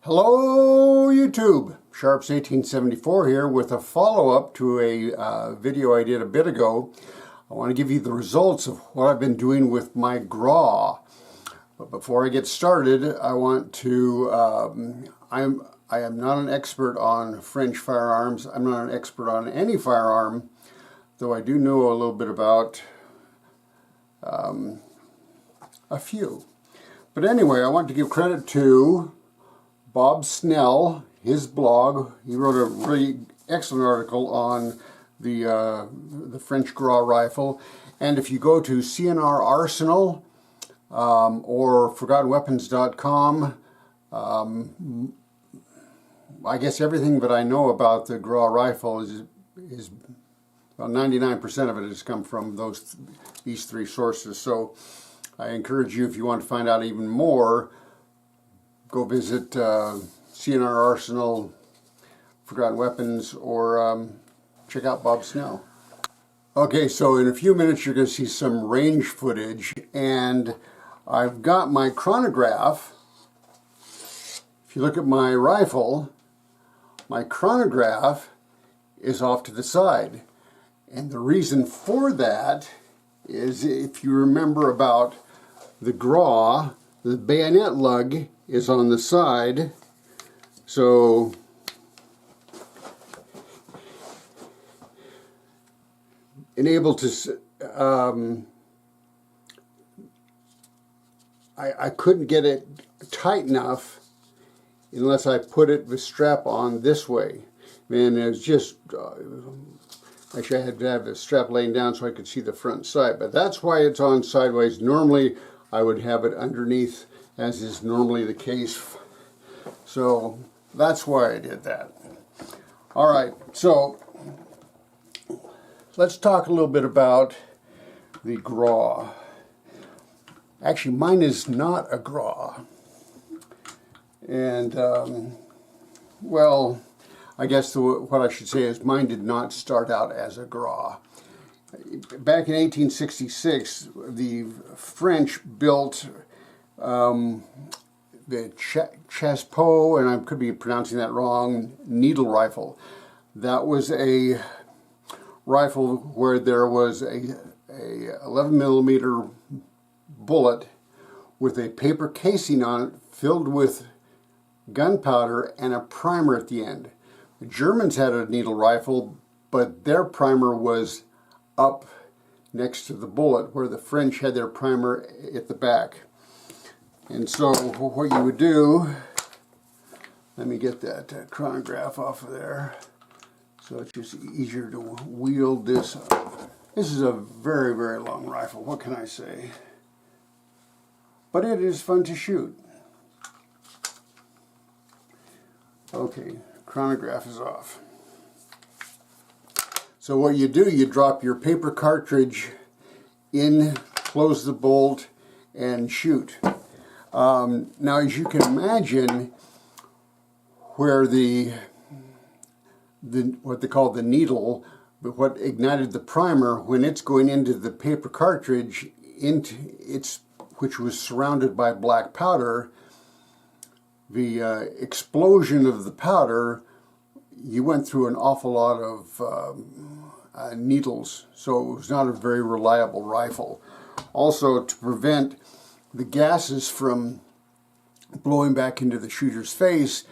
Hello YouTube, Sharps 1874 here with a follow-up to a video I did a bit ago. I want to give you the results of what I've been doing with my Gras. But before I get started, I want to, I am not an expert on French firearms. I'm not an expert on any firearm, though I do know a little bit about a few. But anyway, I want to give credit to Bob Snell, his blog. He wrote a really excellent article on the French Gras rifle. And if you go to CNR Arsenal or ForgottenWeapons.com, I guess everything that I know about the Gras rifle is about 99% of it has come from these three sources. So I encourage you, if you want to find out even more, go visit CNR Arsenal, Forgotten Weapons, or check out Bob Snell. Okay, so in a few minutes you're going to see some range footage, and I've got my chronograph. If you look at my rifle, my chronograph is off to the side. And the reason for that is, if you remember about the Gras, the bayonet lug is on the side, so able to I couldn't get it tight enough unless I put it the strap on this way, and it was just actually I had to have the strap laying down so I could see the front sight, but that's why it's on sideways. Normally I would have it underneath, as is normally the case. So that's why I did that. Alright, so let's talk a little bit about the Gras. Actually, mine is not a Gras. And, well, I guess what I should say is mine did not start out as a Gras. Back in 1866, the French built the Chassepot, and I could be pronouncing that wrong, needle rifle. That was a rifle where there was a 11mm bullet with a paper casing on it filled with gunpowder and a primer at the end. The Germans had a needle rifle, but their primer was up next to the bullet, where the French had their primer at the back. And so what you would do, let me get that chronograph off of there so it's just easier to wield this. This is a very, very long rifle, what can I say? But it is fun to shoot. Okay, chronograph is off. So what you do, you drop your paper cartridge in, close the bolt, and shoot. Now, as you can imagine, where what they call the needle, but what ignited the primer, when it's going into the paper cartridge, which was surrounded by black powder, the explosion of the powder, you went through an awful lot of needles, so it was not a very reliable rifle. Also, to prevent the gases from blowing back into the shooter's face,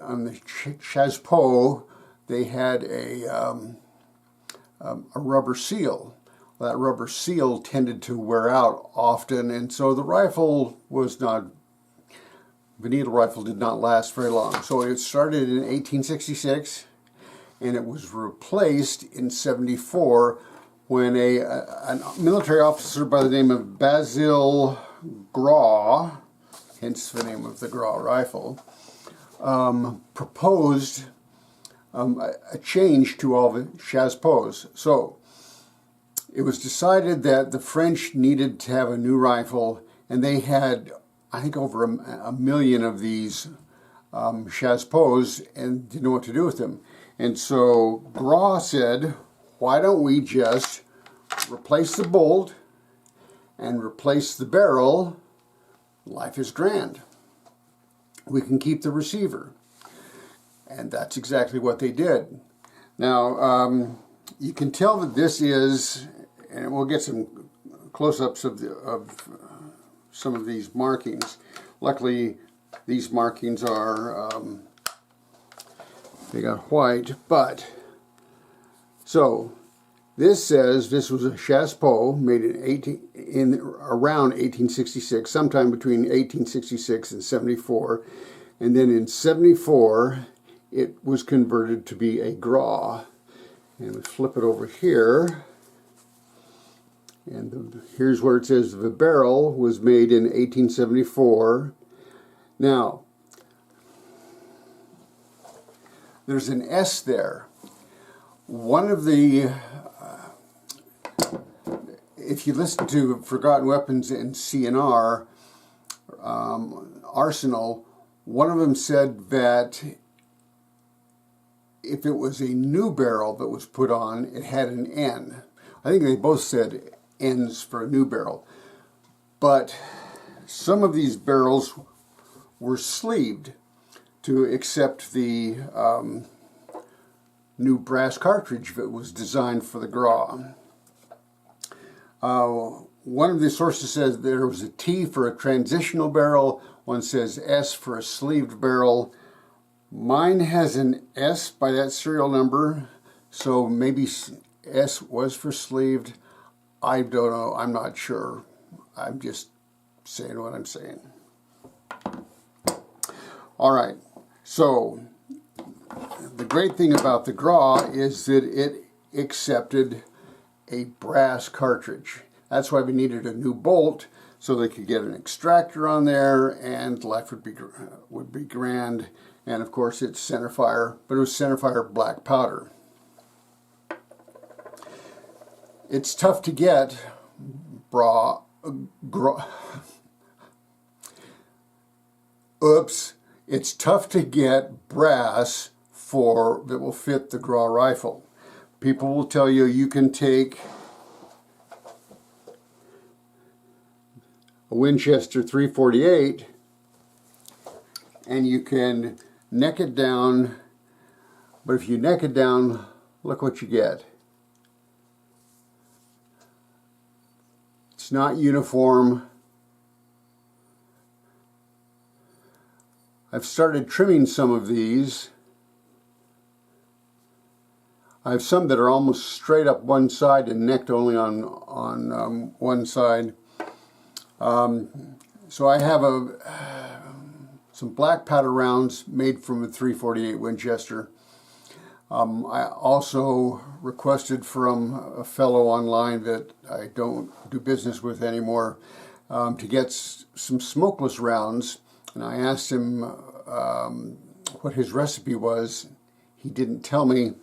on the Chassepot, they had a rubber seal. That rubber seal tended to wear out often, and so the needle rifle did not last very long. So it started in 1866, and it was replaced in 74 when a military officer by the name of Basil Gras, hence the name of the Gras rifle, proposed a change to all the Chassepots. So it was decided that the French needed to have a new rifle, and they had, I think, over a million of these Chassepots and didn't know what to do with them. And so Gras said, why don't we just replace the bolt and replace the barrel? Life is grand. we can keep the receiver. And that's exactly what they did. Now, you can tell that this is, and we'll get some close-ups of some of these markings. Luckily, these markings are, they got white, but, so, this says this was a Chassepot made in around 1866, sometime between 1866 and 74. And then in 74, it was converted to be a Gras. And we flip it over here. And here's where it says the barrel was made in 1874. Now, there's an S there. One of the, if you listen to Forgotten Weapons and CNR, Arsenal, one of them said that if it was a new barrel that was put on, it had an N. I think they both said N's for a new barrel. But some of these barrels were sleeved to accept the new brass cartridge that was designed for the Gras. One of the sources says there was a T for a transitional barrel. One says S for a sleeved barrel. Mine has an S by that serial number, so maybe S was for sleeved. I don't know. I'm not sure. I'm just saying what I'm saying. All right. So the great thing about the Gras is that it accepted a brass cartridge. That's why we needed a new bolt, so they could get an extractor on there, and life would be grand. And of course, it's centerfire, but it was centerfire black powder. It's tough to get it's tough to get brass that will fit the Gras rifle. People will tell you you can take a Winchester 348 and you can neck it down, but if you neck it down, look what you get. It's not uniform. I've started trimming some of these. I have some that are almost straight up one side and necked only on one side. So I have some black powder rounds made from a 348 Winchester. I also requested from a fellow online that I don't do business with anymore to get some smokeless rounds, and I asked him what his recipe was. He didn't tell me.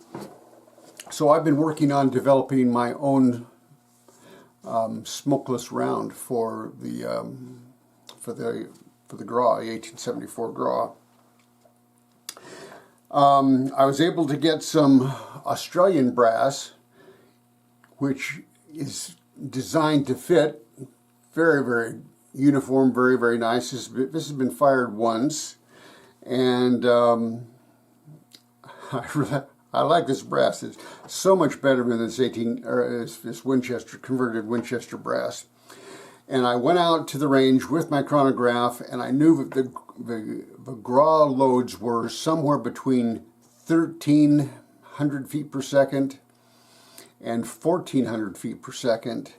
So I've been working on developing my own smokeless round for the Gras, the 1874 Gras. I was able to get some Australian brass, which is designed to fit. Very, very uniform, very, very nice. This has been fired once, and I like this brass. It's so much better than this Winchester, converted Winchester brass. And I went out to the range with my chronograph, and I knew that the Gras loads were somewhere between 1,300 feet per second and 1,400 feet per second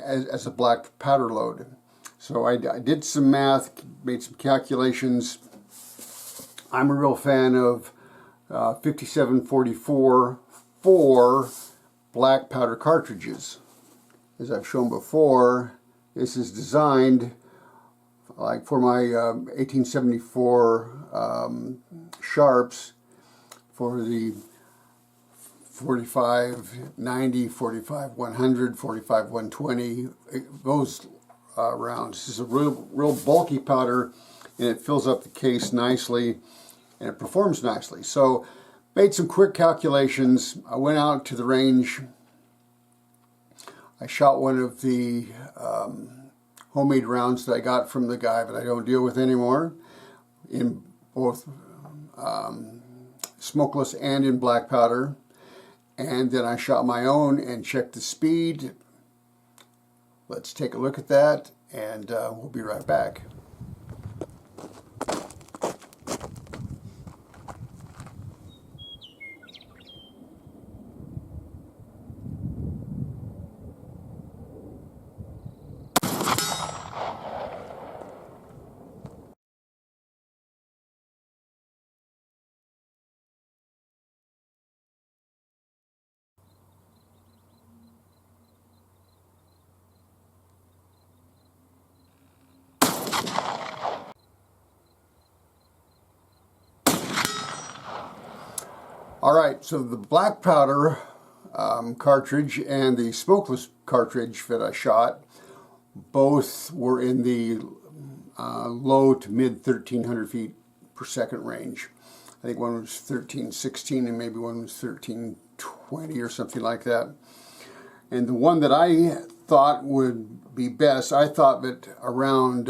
as a black powder load. So I did some math, made some calculations. I'm a real fan of 5744 for black powder cartridges. As I've shown before, this is designed like for my 1874 Sharps for the 4590, 45100, 45120, those rounds. This is a real bulky powder, and it fills up the case nicely, and it performs nicely. So, made some quick calculations. I went out to the range. I shot one of the homemade rounds that I got from the guy that I don't deal with anymore. in both smokeless and in black powder. And then I shot my own and checked the speed. Let's take a look at that, and we'll be right back. All right, so the black powder cartridge and the smokeless cartridge that I shot, both were in the low to mid 1300 feet per second range. I think one was 1316 and maybe one was 1320 or something like that. And the one that I thought would be best, I thought that around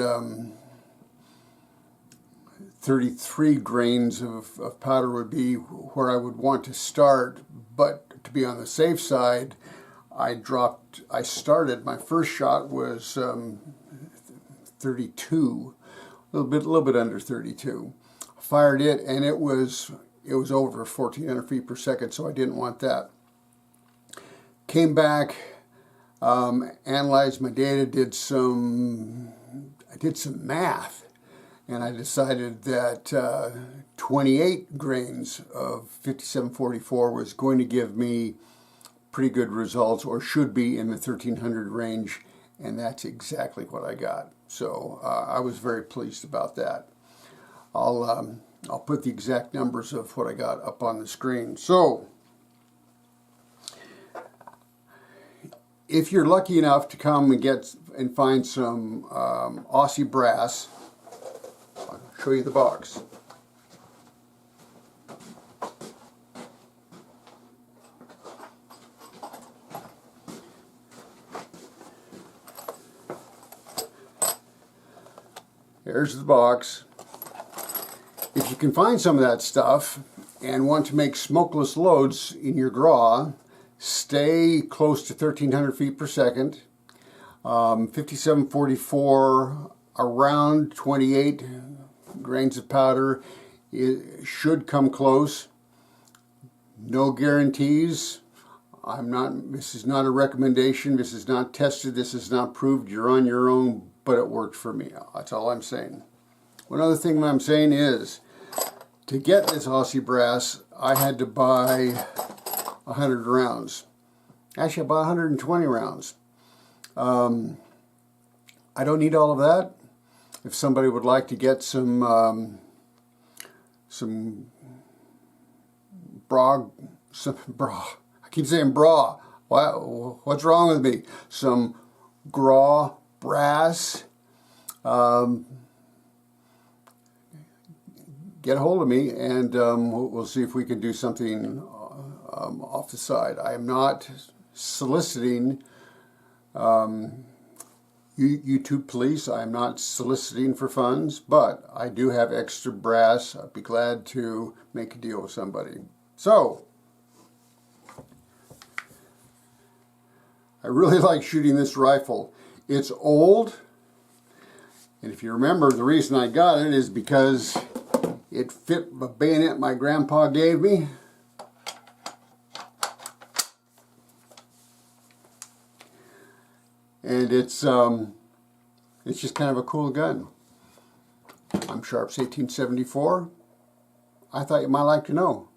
33 grains of powder would be where I would want to start, but to be on the safe side, my first shot was 32, a little bit under 32. Fired it, and it was over 1400 feet per second, so I didn't want that. Came back, analyzed my data, I did some math. And I decided that 28 grains of 5744 was going to give me pretty good results, or should be in the 1300 range, and that's exactly what I got. So I was very pleased about that. I'll put the exact numbers of what I got up on the screen. So if you're lucky enough to come and find some Aussie brass, I'll show you the box. There's the box. If you can find some of that stuff and want to make smokeless loads in your Gras, stay close to 1300 feet per second. 5744, around 28 grains of powder. It should come close. No guarantees. This is not a recommendation. This is not tested. This is not proved. You're on your own, but it worked for me. That's all I'm saying. One other thing that I'm saying is, to get this Aussie brass, I had to buy 100 rounds. Actually, I bought 120 rounds. I don't need all of that. If somebody would like to get some bra, I keep saying bra. What's wrong with me? Some Gras brass. Get a hold of me, and we'll see if we can do something off the side. I am not soliciting YouTube police. I am not soliciting for funds, but I do have extra brass. I'd be glad to make a deal with somebody. So, I really like shooting this rifle. It's old, and if you remember, the reason I got it is because it fit the bayonet my grandpa gave me. And it's just kind of a cool gun. I'm Sharp's 1874. I thought you might like to know.